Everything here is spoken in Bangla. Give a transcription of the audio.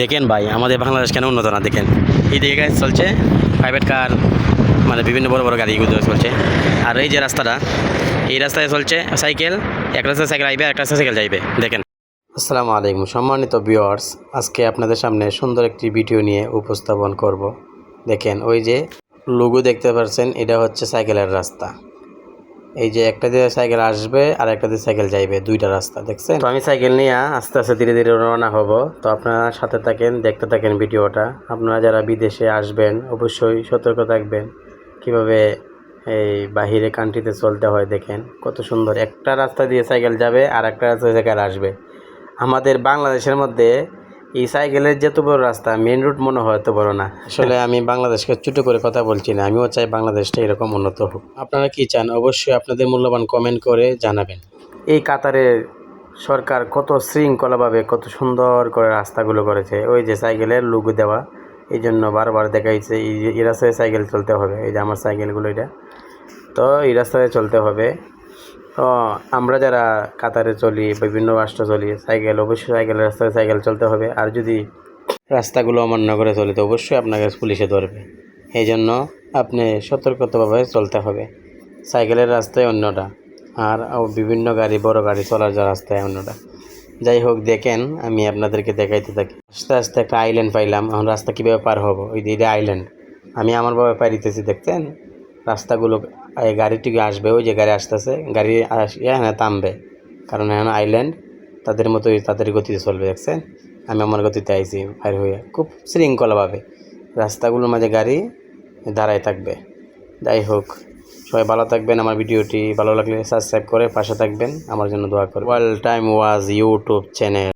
দেখেন ভাই আমাদের বাংলাদেশ কেন উন্নত না দেখেন এই দিকে গাড়ি চলছে প্রাইভেট কার মানে বিভিন্ন বড় বড় গাড়িগুলো চলছে আর এই যে রাস্তাটা এই রাস্তায় চলছে সাইকেল এক রাস্তায় সাইকেল আইবে একটা রাস্তায় সাইকেল যাইবে দেখেন। আসসালামু আলাইকুম সম্মানিত ভিউয়ার্স, আজকে আপনাদের সামনে সুন্দর একটি ভিডিও নিয়ে উপস্থাপন করব। দেখেন ওই যে লোগো দেখতে পাচ্ছেন, এটা হচ্ছে সাইকেলের রাস্তা। এই যে একটা দিয়ে সাইকেল আসবে আর একটা দিয়ে সাইকেল যাইবে, দুইটা রাস্তা দেখছেন। তো আমি সাইকেল নিয়ে আস্তে আস্তে ধীরে ধীরে রওনা হব। তো আপনারা সাথে থাকেন, দেখতে থাকেন ভিডিওটা। আপনারা যারা বিদেশে আসবেন অবশ্যই সতর্ক থাকবেন কিভাবে এই বাহিরে কান্ট্রিতে চলতে হয়। দেখেন কত সুন্দর, একটা রাস্তা দিয়ে সাইকেল যাবে আর একটা রাস্তা দিয়ে সাইকেল আসবে। আমাদের বাংলাদেশের মধ্যে এই সাইকেলের যত বড় রাস্তা, মেন রুট মনে হয় এত বড় না। আসলে আমি বাংলাদেশকে ছোটো করে কথা বলছি না, আমিও চাই বাংলাদেশটা এরকম উন্নত হোক। আপনারা কি চান অবশ্যই আপনাদের মূল্যবান কমেন্ট করে জানাবেন। এই কাতারের সরকার কত শৃঙ্খলাভাবে কত সুন্দর করে রাস্তাগুলো করেছে। ওই যে সাইকেলের লোগো দেওয়া, এই জন্য বারবার দেখাইছে এই রাস্তায় সাইকেল চলতে হবে। এই যে আমার সাইকেলগুলো, এটা তো এই রাস্তায় চলতে হবে। তো আমরা যারা কাতারে চলি, বিভিন্ন রাষ্ট্র চলি, সাইকেল অবশ্যই সাইকেলের রাস্তায় সাইকেল চলতে হবে। আর যদি রাস্তাগুলো অমান্য করে চলে তো অবশ্যই আপনাকে পুলিশে ধরবে। এই জন্য আপনি সতর্কতাভাবে চলতে হবে। সাইকেলের রাস্তায় অন্যটা, আর বিভিন্ন গাড়ি বড় গাড়ি চলার যা রাস্তায় অন্যটা। যাই হোক, দেখেন আমি আপনাদেরকে দেখাইতে থাকি। আস্তে আস্তে একটা আইল্যান্ড পাইলাম। এখন রাস্তা কীভাবে পার হবো, ওই যে আইল্যান্ড আমি আমারভাবে পারিতেছি। দেখতেন রাস্তাগুলো, এই গাড়িটিকে আসবে, ওই যে গাড়ি আসতেছে, গাড়ি এখানে থামবে, কারণ এখানে আইল্যান্ড তাদের মতোই তাদের গতিতে চলবে। দেখছেন আমি আমার গতিতে আইছি বাইর হয়ে, খুব শৃঙ্খলাভাবে রাস্তাগুলোর মাঝে গাড়ি দাঁড়ায় থাকবে। যাই হোক, সবাই ভালো থাকবেন। আমার ভিডিওটি ভালো লাগলে সাবস্ক্রাইব করে পাশে থাকবেন, আমার জন্য দোয়া করবেন। ওয়াল টাইম ওয়াজ ইউটিউব চ্যানেল।